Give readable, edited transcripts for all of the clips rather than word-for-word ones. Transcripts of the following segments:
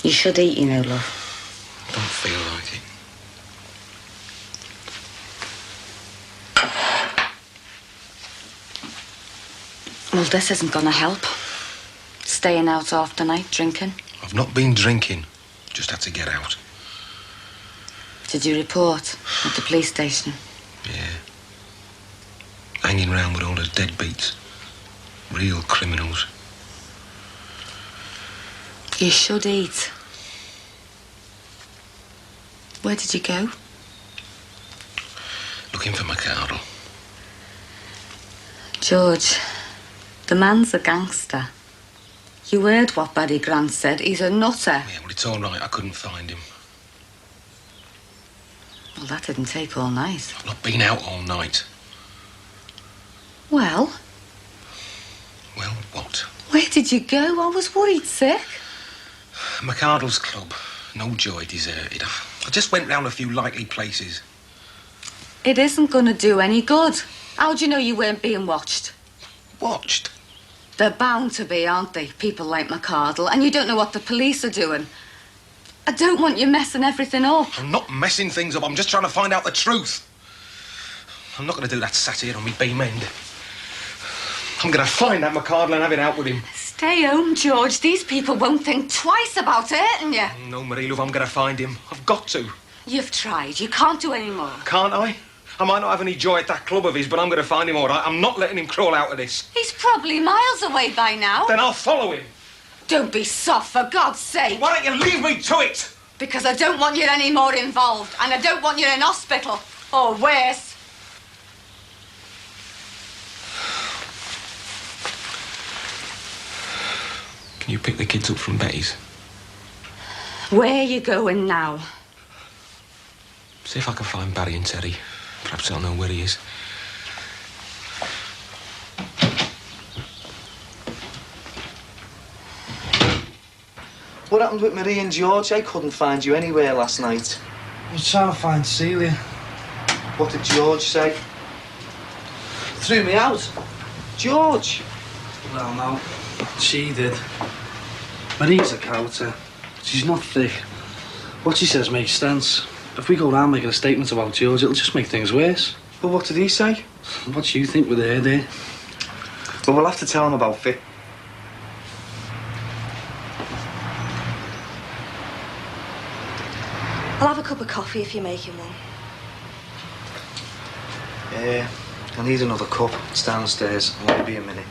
You should eat, you know, love. Don't feel like it. Well, this isn't going to help. Staying out after night, drinking. I've not been drinking. Just had to get out. Did you report at the police station? Yeah. Hanging round with all the deadbeats. Real criminals. You should eat. Where did you go? Looking for McArdle. George, the man's a gangster. You heard what Barry Grant said. He's a nutter. Yeah, well, it's all right. I couldn't find him. Well, that didn't take all night. I've not been out all night. Well? Well, what? Where did you go? I was worried sick. McArdle's club. No joy deserted. I just went round a few likely places. It isn't going to do any good. How'd you know you weren't being watched? Watched? They're bound to be, aren't they? People like McArdle. And you don't know what the police are doing. I don't want you messing everything up. I'm not messing things up. I'm just trying to find out the truth. I'm not going to do that sat here on me beam end. I'm going to find that McArdle and have it out with him. Stay home, George. These people won't think twice about hurting you. No, Marie Love, I'm going to find him. I've got to. You've tried. You can't do any more. Can't I? I might not have any joy at that club of his, but I'm going to find him all right. I'm not letting him crawl out of this. He's probably miles away by now. Then I'll follow him. Don't be soft, for God's sake. Why don't you leave me to it? Because I don't want you any more involved, and I don't want you in hospital. Or worse. Can you pick the kids up from Betty's? Where are you going now? See if I can find Barry and Terry. Perhaps they'll know where he is. What happened with Marie and George? I couldn't find you anywhere last night. I was trying to find Celia. What did George say? Threw me out. George? Well, no. She did. Marie's a cowter. She's not thick. What she says makes sense. If we go around making a statement about George, it'll just make things worse. Well, what did he say? What do you think with her there? Well, we'll have to tell him about Vic. I'll have a cup of coffee if you're making one. Yeah, I need another cup. It's downstairs. I won't be a minute.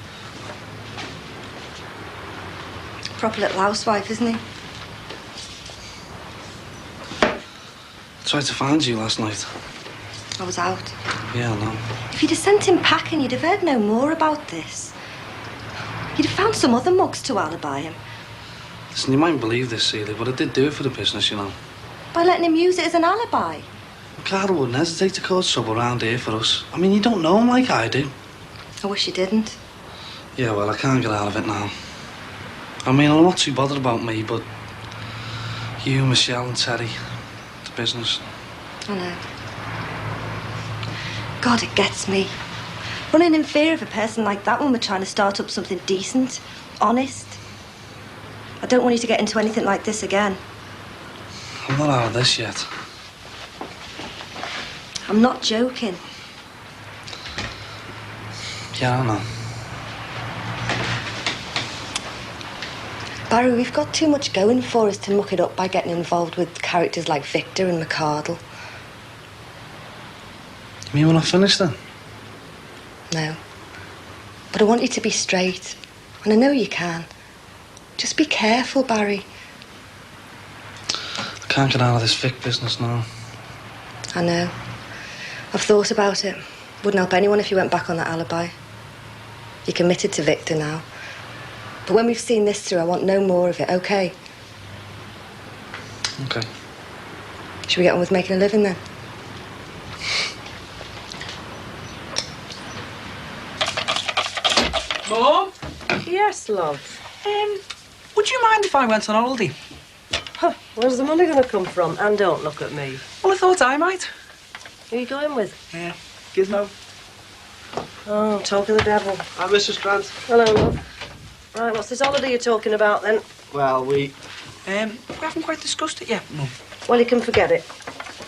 Proper little housewife, isn't he? I tried to find you last night. I was out. Yeah, I know. If you'd have sent him packing, you'd have heard no more about this. You'd have found some other mugs to alibi him. Listen, you mightn't believe this, Celia, but I did do it for the business, you know. By letting him use it as an alibi. Carl wouldn't hesitate to cause trouble around here for us. I mean, you don't know him like I do. I wish you didn't. Yeah, well, I can't get out of it now. I mean, I'm not too bothered about me, but you, Michelle and Terry, the business. I know. God, it gets me. Running in fear of a person like that when we're trying to start up something decent, honest. I don't want you to get into anything like this again. I'm not out of this yet. I'm not joking. Yeah, I know. Barry, we've got too much going for us to muck it up by getting involved with characters like Victor and McArdle. You mean when I finish then? No. But I want you to be straight. And I know you can. Just be careful, Barry. I can't get out of this Vic business now. I know. I've thought about it. Wouldn't help anyone if you went back on that alibi. You're committed to Victor now. But when we've seen this through, I want no more of it, okay? Okay. Should we get on with making a living then? Mum? Yes, love. Would you mind if I went on holiday? Huh, where's the money going to come from? And don't look at me. Well, I thought I might. Who are you going with? Yeah, Gizmo. Oh, talk of the devil. Hi, Mrs. Grant. Hello, love. Right, what's this holiday you're talking about, then? Well, we We haven't quite discussed it yet, Mum. Well, you can forget it.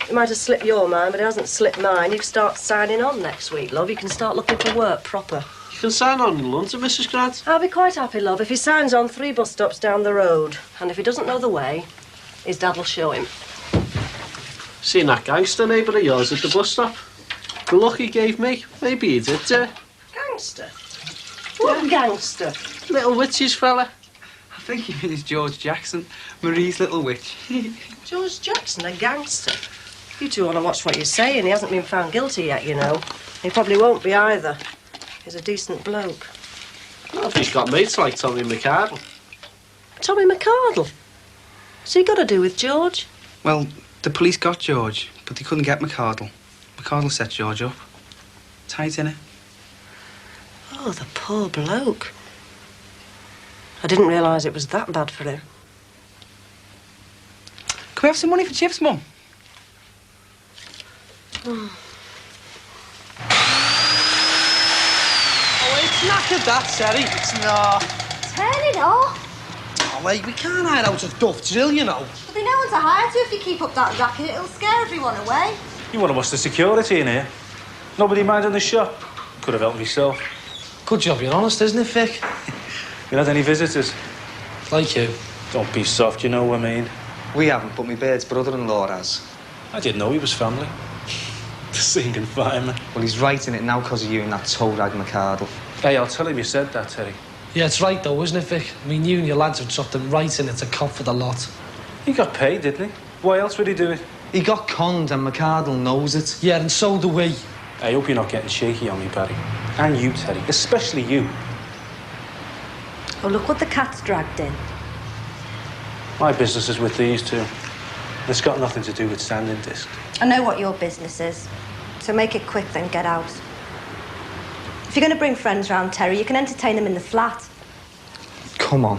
It might have slipped your mind, but it hasn't slipped mine. You start signing on next week, love. You can start looking for work proper. You can sign on in London, Mrs. Grant. I'll be quite happy, love, if he signs on 3 bus stops down the road. And if he doesn't know the way, his dad will show him. Seen that gangster neighbour of yours at the bus stop? The look he gave me, maybe he did, Gangster? What gangster? Little witches fella. I think he means George Jackson, Marie's little witch. George Jackson, a gangster? You two want to watch what you say, and he hasn't been found guilty yet, you know. He probably won't be either. He's a decent bloke. Well, he's got mates like Tommy McCardle. Tommy McCardle? What's he got to do with George? Well, the police got George, but they couldn't get McCardle. McCardle set George up. Tight, innit? Oh, the poor bloke. I didn't realise it was that bad for him. Can we have some money for chips, Mum? Oh, it's knackered, that, Terry. It's not. Turn it off. Oh, wait, we can't hide out of Duff Drill, you know. There'll be no one to hire to if you keep up that racket. It'll scare everyone away. You want to watch the security in here? Nobody minding the shop. Could have helped myself. Good job being honest, isn't it, Vic? You had any visitors? Like you. Don't be soft, you know what I mean. We haven't, but my bird's brother-in-law has. I didn't know he was family. The singing fireman. Well, he's writing it now because of you and that toe rag McCardle. Hey, I'll tell him you said that, Terry. Yeah, it's right, though, isn't it, Vic? I mean, you and your lads have dropped him right in it to cop for the lot. He got paid, didn't he? Why else would he do it? He got conned and McCardle knows it. Yeah, and so do we. I hope you're not getting shaky on me, Barry. And you, Terry. Especially you. Oh, look what the cat's dragged in. My business is with these two. It's got nothing to do with standing disc. I know what your business is, so make it quick, then get out. If you're going to bring friends round, Terry, you can entertain them in the flat. Come on.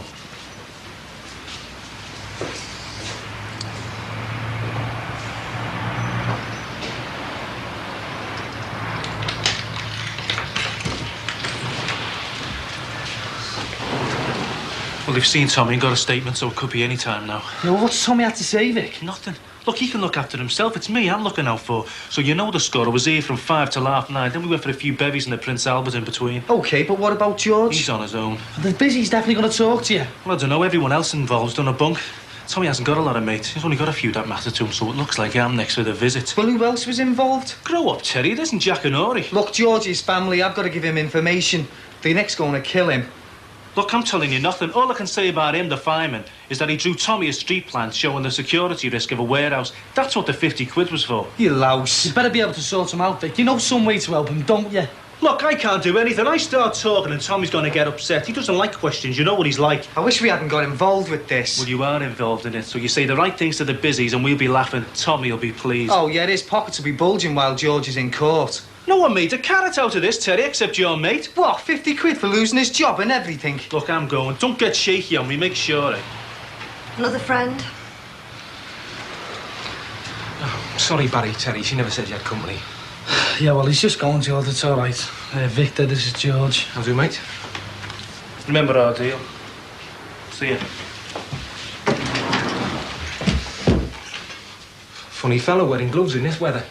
Well, they've seen Tommy and got a statement, so it could be any time now. Yeah, well, what's Tommy had to say, Vic? Nothing. Look, he can look after himself. It's me I'm looking out for. So you know the score. I was here from 5 till 9:30. Then we went for a few bevies in the Prince Albert in between. OK, but what about George? He's on his own. The busy's definitely going to talk to you. Well, I don't know. Everyone else involved's done a bunk. Tommy hasn't got a lot of mates. He's only got a few that matter to him, so it looks like I'm next for the visit. Well, who else was involved? Grow up, Terry. It isn't Jack and Ori. Look, George's family, I've got to give him information. The next going to kill him. Look, I'm telling you nothing. All I can say about him, the fireman, is that he drew Tommy a street plan showing the security risk of a warehouse. That's what the 50 quid was for. You louse. You better be able to sort him out, Vic. You know some way to help him, don't you? Look, I can't do anything. I start talking and Tommy's going to get upset. He doesn't like questions. You know what he's like. I wish we hadn't got involved with this. Well, you are involved in it, so you say the right things to the busies and we'll be laughing. Tommy will be pleased. Oh, yeah, his pockets will be bulging while George is in court. No one made a carrot out of this, Terry, except your mate. What, 50 quid for losing his job and everything? Look, I'm going. Don't get shaky on me. Make sure. Another friend? Sorry, Barry, Terry. She never said you had company. Yeah, well, he's just going, George. It's all right. Victor, this is George. How's do, mate? Remember our deal. See ya. Funny fellow wearing gloves in this weather.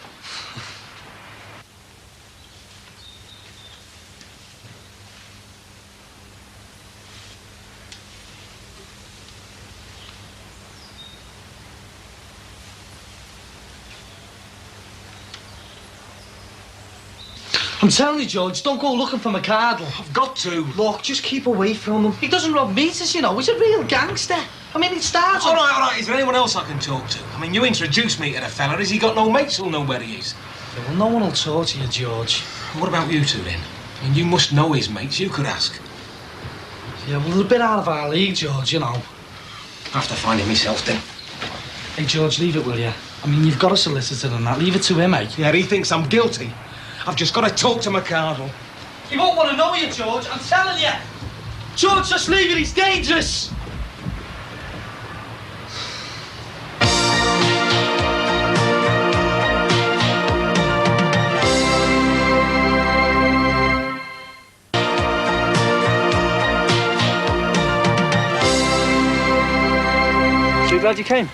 I'm telling you, George, don't go looking for McCardle. I've got to. Look, just keep away from him. He doesn't rob meters, you know. He's a real gangster. I mean, it starts... All right. Is there anyone else I can talk to? I mean, you introduced me to the fella. Has he got no mates who'll know where he is? Yeah, well, no one will talk to you, George. What about you two, then? I mean, you must know his mates. You could ask. Yeah, well, they're a bit out of our league, George, you know. I have to find him myself, then. Hey, George, leave it, will you? I mean, you've got a solicitor and that. Leave it to him, eh? Yeah, he thinks I'm guilty. I've just got to talk to McCardle. He won't want to know you, George. I'm telling you. George, just leave it. He's dangerous. Too glad you came.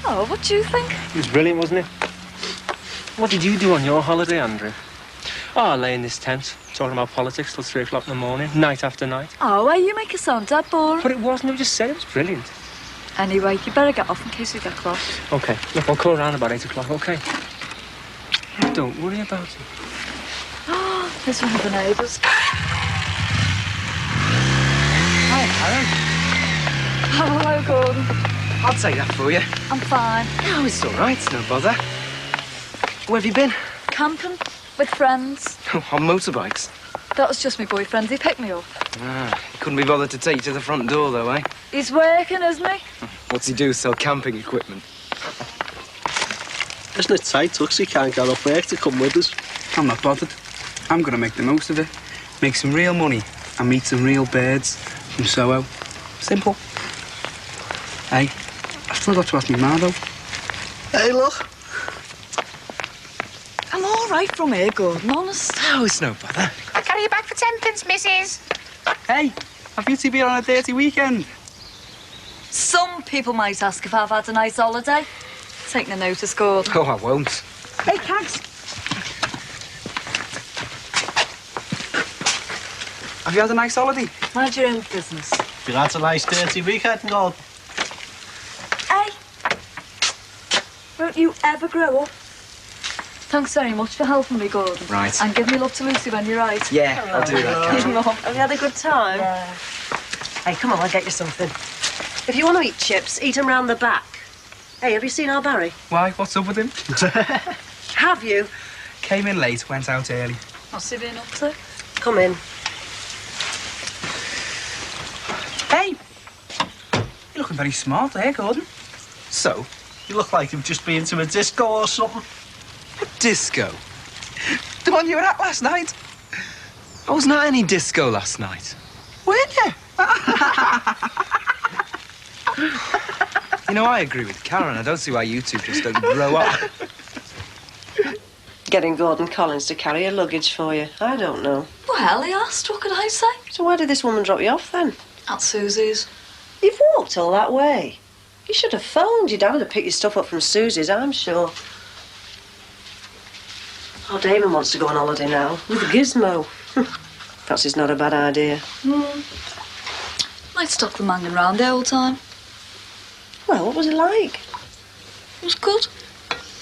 Oh, what do you think? It was brilliant, wasn't it? What did you do on your holiday, Andrew? Oh, I lay in this tent, talking about politics till 3 o'clock in the morning, night after night. Oh, well, you make it sound dead boring. But it wasn't, we just said it was brilliant. Anyway, you better get off in case we get clocked. OK, look, I'll call around about 8 o'clock, OK? Don't worry about it. Oh, there's one of the neighbours. Hi, Karen. Oh, hello, Gordon. I'll take that for you. I'm fine. No, it's all right. It's no bother. Where have you been? Camping with friends. On motorbikes. That was just my boyfriend. He picked me up. Ah, he couldn't be bothered to take you to the front door, though, eh? He's working, isn't he? What's he do? Sell camping equipment? Isn't it tight, Tux? He can't get off work to come with us. I'm not bothered. I'm going to make the most of it. Make some real money and meet some real birds from Soho. Simple. Hey, I've still got to ask my ma, though. Hey, look. I'm all right from here, Gordon, honest. Oh, it's no bother. I'll carry you back for 10pence, missus. Hey, have you two been on a dirty weekend? Some people might ask if I've had a nice holiday. Take no notice, Gordon. Oh, I won't. Hey, Cags. Have you had a nice holiday? Mind your own business. You had a nice dirty weekend, Gordon. Hey, won't you ever grow up? Thanks very much for helping me, Gordon. Right. And give me love to Lucy when you're right. Yeah, I'll do that, Karen. Mum, have you had a good time? Yeah. Hey, come on, I'll get you something. If you want to eat chips, eat them round the back. Hey, have you seen our Barry? Why? What's up with him? Have you? Came in late, went out early. What's he been up to? Come in. Hey! You're looking very smart there, Gordon. So, you look like you've just been to a disco or something. A disco? The one you were at last night? I wasn't at any disco last night. Weren't you? You know, I agree with Karen. I don't see why you two just don't grow up. Getting Gordon Collins to carry your luggage for you. I don't know. Well, he asked. What could I say? So why did this woman drop you off then? At Susie's. You've walked all that way. You should have phoned. Your dad would have picked your stuff up from Susie's, I'm sure. Oh, Damon wants to go on holiday now with Gizmo. Perhaps it's not a bad idea. Might stop them hanging round the whole time. Well, what was it like? It was good.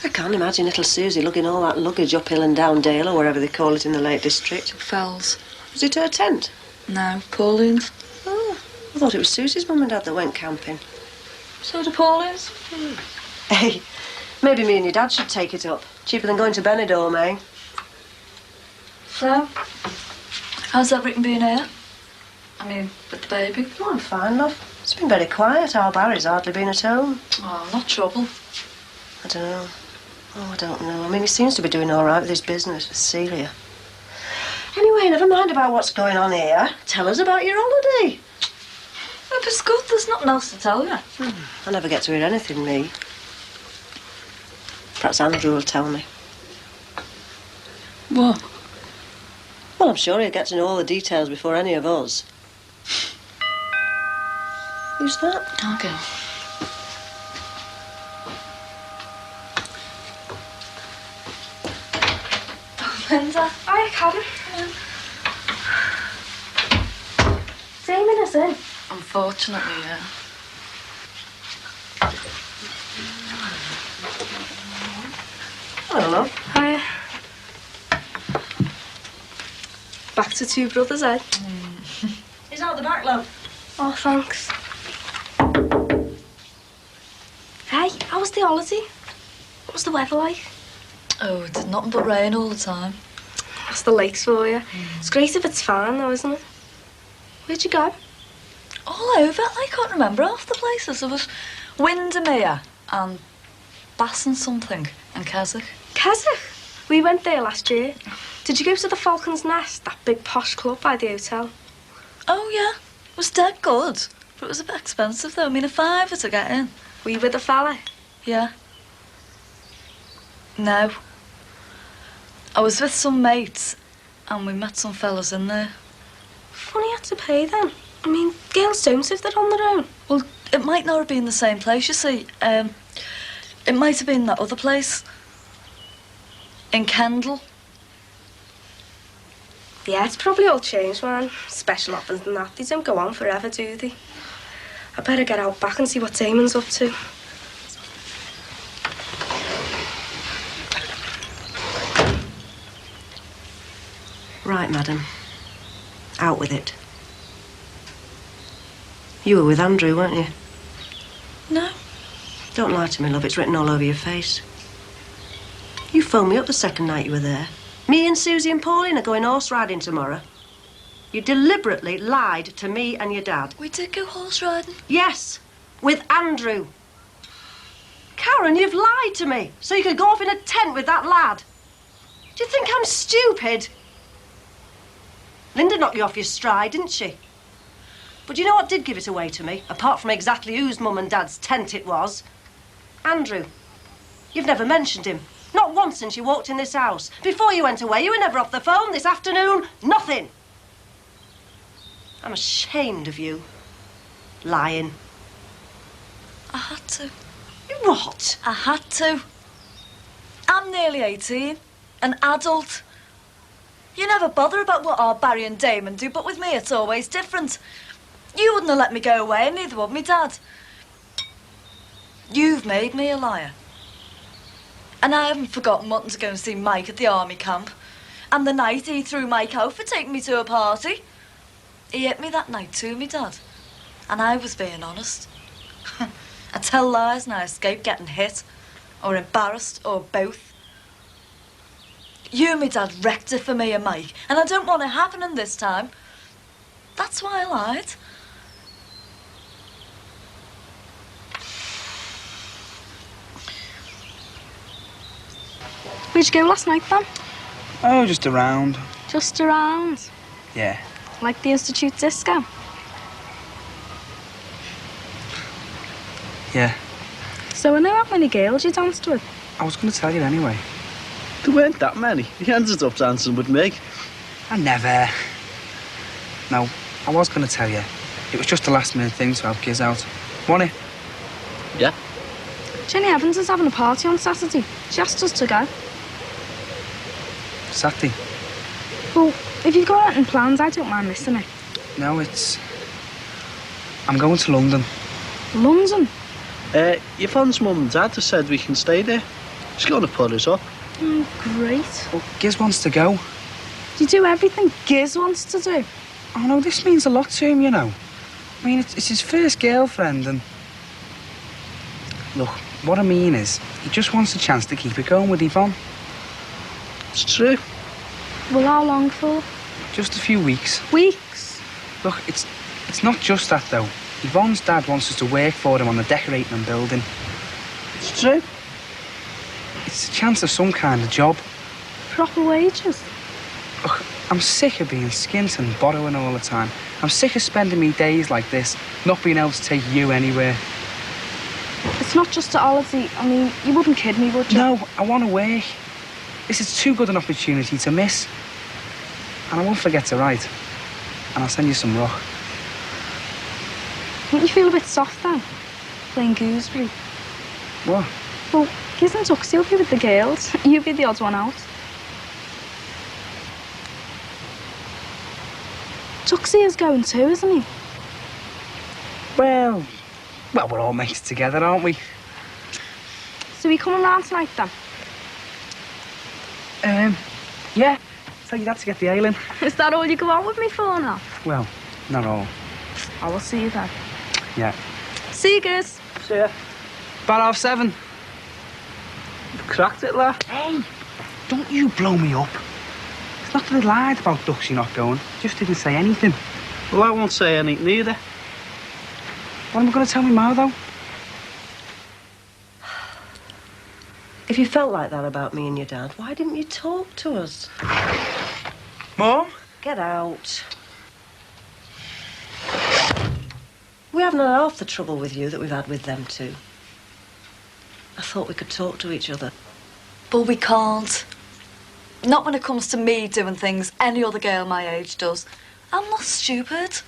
I can't imagine little Susie lugging all that luggage uphill and down Dale or wherever they call it in the Lake District. Fells. Was it her tent? No, Pauline's. Oh, I thought it was Susie's mum and dad that went camping. So do Pauline's. Hey, maybe me and your dad should take it up. Cheaper than going to Benidorm, eh? So, how's everything been here? I mean, with the baby? Oh, I'm fine, love. It's been very quiet. Our Barry's hardly been at home. Oh, not trouble. I don't know. Oh, I don't know. I mean, he seems to be doing all right with his business with Celia. Anyway, never mind about what's going on here. Tell us about your holiday. If it's good, there's nothing else to tell you. I never get to hear anything, me. Perhaps Andrew will tell me. What? Well, I'm sure he'll get to know all the details before any of us. Who's that? Okay. Linda. Hi, Karen. Damon is in. Unfortunately, yeah. Hello, love. Hiya. Back to two brothers, eh? He's out the back, love. Oh, thanks. Hey, how was the holiday? What was the weather like? Oh, it did nothing but rain all the time. That's the lakes for you. It's great if it's fine, though, isn't it? Where'd you go? All over. I can't remember half the places. There was Windermere and Bass and something and Keswick. Keswick? We went there last year. Did you go to the Falcon's Nest, that big posh club by the hotel? Oh, yeah. It was dead good. But it was a bit expensive, though. I mean, £5 to get in. Were you with a fella? Yeah. No. I was with some mates and we met some fellas in there. Funny you had to pay then. I mean, girls don't if they're on their own. Well, It might not have been the same place, you see. It might have been that other place. In Kendal. Yeah, it's probably all changed, man. Special offers and that. They don't go on forever, do they? I better get out back and see what Damon's up to. Right, madam. Out with it. You were with Andrew, weren't you? No. Don't lie to me, love. It's written all over your face. You phoned me up the second night you were there. Me and Susie and Pauline are going horse riding tomorrow. You deliberately lied to me and your dad. We did go horse riding. Yes, with Andrew. Karen, you've lied to me so you could go off in a tent with that lad. Do you think I'm stupid? Linda knocked you off your stride, didn't she? But you know what did give it away to me, apart from exactly whose mum and dad's tent it was? Andrew. You've never mentioned him. Not once since you walked in this house. Before you went away, you were never off the phone. This afternoon, nothing. I'm ashamed of you. Lying. I had to. What? I had to. I'm nearly 18. An adult. You never bother about what our Barry and Damon do, but with me it's always different. You wouldn't have let me go away, and neither would me dad. You've made me a liar. And I haven't forgotten wanting to go and see Mike at the army camp. And the night he threw Mike out for taking me to a party. He hit me that night too, me dad. And I was being honest. I tell lies and I escape getting hit. Or embarrassed, or both. You and me dad wrecked it for me and Mike. And I don't want it happening this time. That's why I lied. Where'd you go last night, then? Oh, just around. Just around. Yeah. Like the Institute disco. Yeah. So I know how many girls you danced with. I was going to tell you anyway. There weren't that many. You ended up dancing with me. I never. No, I was going to tell you. It was just a last-minute thing to help kids out. Want it? Yeah. Jenny Evans is having a party on Saturday. She asked us to go. Saturday? Well, if you've got anything planned, I don't mind missing it. No, it's... I'm going to London. London? Yvonne's mum and dad have said we can stay there. She's going to put us up. Oh, great. Well, Giz wants to go. You do everything Giz wants to do. Oh, no, this means a lot to him, you know. I mean, it's his first girlfriend and... Look, what I mean is, he just wants a chance to keep it going with Yvonne. It's true. Well, how long for? Just a few weeks. Weeks? Look, it's not just that, though. Yvonne's dad wants us to work for him on the decorating and building. It's true. It's a chance of some kind of job. Proper wages? Look, I'm sick of being skint and borrowing all the time. I'm sick of spending me days like this, not being able to take you anywhere. It's not just at holiday. I mean, you wouldn't kid me, would you? No, I want to work. This is too good an opportunity to miss. And I won't forget to write. And I'll send you some rock. Don't you feel a bit soft, then? Playing gooseberry? What? Well, Giz and Tuxie will be with the girls. You be the odd one out. Tuxie is going too, isn't he? Well, we're all mates together, aren't we? So we coming round tonight, then? Yeah. Tell your dad to get the ale in. Is that all you go out with me for now? Well, not all. I will see you then. Yeah. See you, Giz. See ya. About 7:30. You've cracked it, lad. Hey, don't you blow me up. It's not that I lied about Duxie not going. Just didn't say anything. Well, I won't say anything either. What am I going to tell me ma, though? If you felt like that about me and your dad, why didn't you talk to us? Mum? Get out. We haven't had half the trouble with you that we've had with them two. I thought we could talk to each other. But we can't. Not when it comes to me doing things any other girl my age does. I'm not stupid.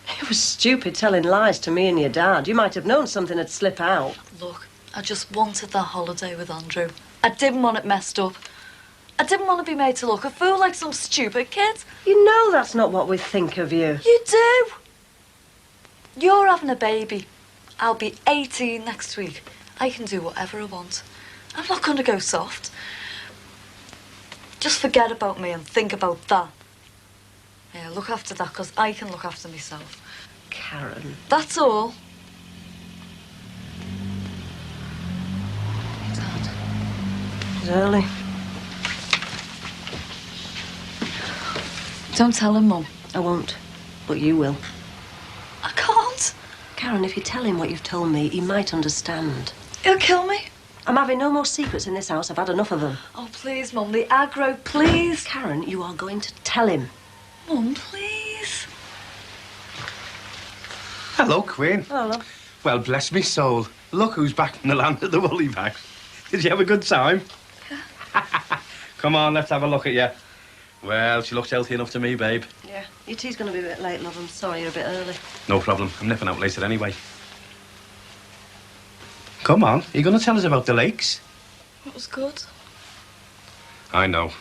It was stupid telling lies to me and your dad. You might have known something would slip out. Look, I just wanted that holiday with Andrew. I didn't want it messed up. I didn't want to be made to look a fool like some stupid kid. You know that's not what we think of you. You do. You're having a baby. I'll be 18 next week. I can do whatever I want. I'm not going to go soft. Just forget about me and think about that. Yeah, look after that, because I can look after myself. Karen. That's all. Dad. It's early. Don't tell him, Mum. I won't, but you will. I can't. Karen, if you tell him what you've told me, he might understand. He'll kill me. I'm having no more secrets in this house. I've had enough of them. Oh, please, Mum, the aggro, please. Karen, you are going to tell him. Mum, please. Hello, Queen. Hello. Well, bless me soul. Look who's back from the land of the woollybags. Did you have a good time? Yeah. Come on, let's have a look at you. Well, she looks healthy enough to me, babe. Yeah, your tea's going to be a bit late, love. I'm sorry you're a bit early. No problem. I'm nipping out later anyway. Come on, are you going to tell us about the lakes? It was good. I know.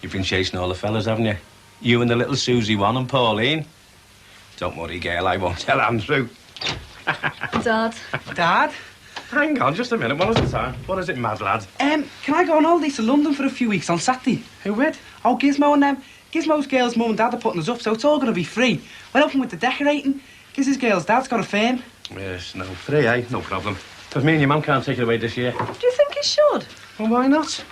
You've been chasing all the fellas, haven't you? You and the little Susie one and Pauline. Don't worry, girl, I won't tell Andrew. Dad. Dad? Hang on, just a minute. What is the time? What is it, mad lad? Can I go on holiday to London for a few weeks on Saturday? Who with? Oh, Gizmo and them. Gizmo's girl's mum and dad are putting us up, so it's all going to be free. We're helping with the decorating. Giz's girl's dad's got a firm. Yes, no, free, eh? No problem. Because me and your mum can't take it away this year. Do you think he should? Well, why not?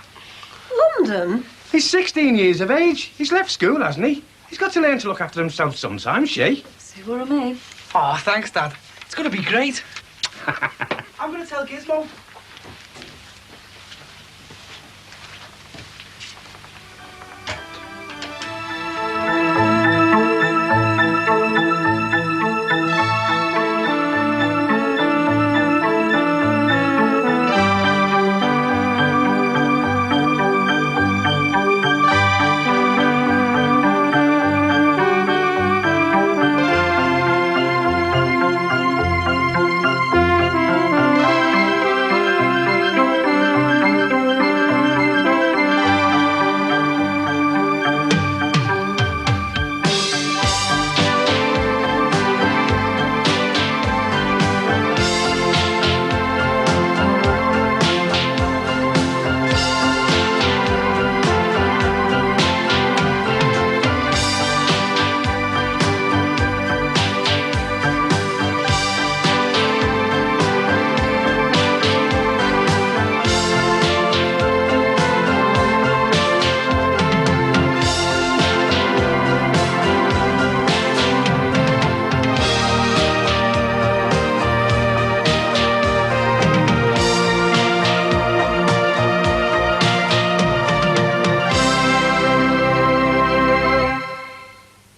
London? He's 16 years of age. He's left school, hasn't he? He's got to learn to look after himself sometimes, she. See what I mean? Oh, thanks, Dad. It's going to be great. I'm going to tell Gizmo.